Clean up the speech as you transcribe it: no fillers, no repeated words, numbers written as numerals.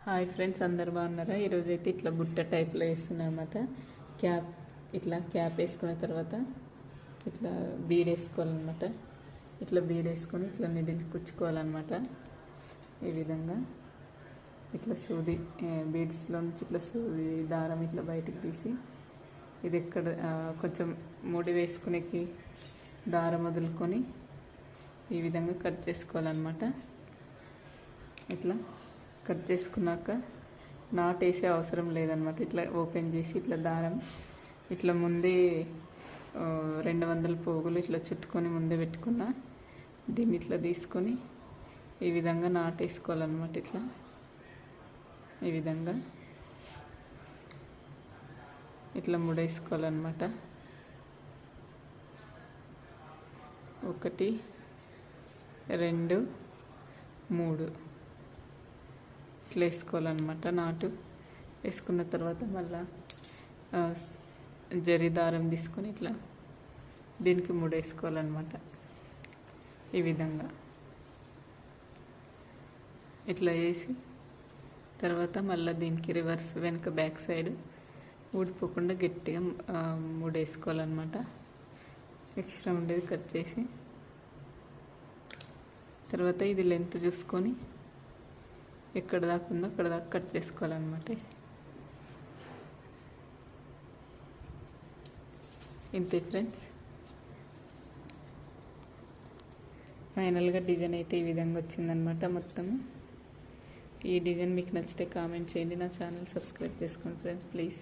Hi friends, అందరు బాగున్నారా? ఈరోజు అయితే ఇట్లా బుట్ట టైప్లో వేస్తున్నాను అనమాట. క్యాప్ వేసుకున్న తర్వాత ఇట్లా బీడ్ వేసుకోవాలన్నమాట. ఇట్లా బీడ్ వేసుకొని ఇట్లా నిడిల్ కుచ్చుకోవాలన్నమాట. ఈ విధంగా ఇట్లా సూది బీడ్స్లో నుంచి ఇట్లా సూది దారం ఇట్లా బయటికి తీసి ఇది ఎక్కడ కొంచెం ముడి వేసుకునేకి దారం వదులుకొని ఈ విధంగా కట్ చేసుకోవాలన్నమాట. ఇట్లా కట్ చేసుకున్నాక నాటేసే అవసరం లేదనమాట. ఇట్లా ఓపెన్ చేసి ఇట్లా దారం ఇట్లా ముందే 200 పోగులు ఇట్లా చుట్టుకొని ముందే పెట్టుకున్న దీన్ని ఇట్లా తీసుకొని ఈ విధంగా నాటేసుకోవాలన్నమాట. ఇట్లా ఈ విధంగా ఇట్లా ముడేసుకోవాలన్నమాట. 1 2 3 ఇట్లా వేసుకోవాలన్నమాట. నాటు వేసుకున్న తర్వాత మళ్ళా జరీ దారం తీసుకొని ఇట్లా దీనికి ముడేసుకోవాలన్నమాట. ఈ విధంగా ఇట్లా వేసి తర్వాత మళ్ళీ దీనికి రివర్స్ వెనక బ్యాక్ సైడ్ ఊడిపోకుండా గట్టిగా ముడేసుకోవాలన్నమాట. ఎక్స్ట్రా ఉండేది కట్ చేసి తర్వాత ఇది లెంత్ చూసుకొని ఎక్కడ దాకా ఉందో అక్కడ దాకా కట్ చేసుకోవాలన్నమాట. ఇంతే ఫ్రెండ్స్. ఫైనల్గా డిజైన్ అయితే ఈ విధంగా వచ్చిందనమాట. మొత్తం ఈ డిజైన్ మీకు నచ్చితే కామెంట్ చేయండి. నా ఛానల్ సబ్స్క్రైబ్ చేసుకోండి ఫ్రెండ్స్, ప్లీజ్.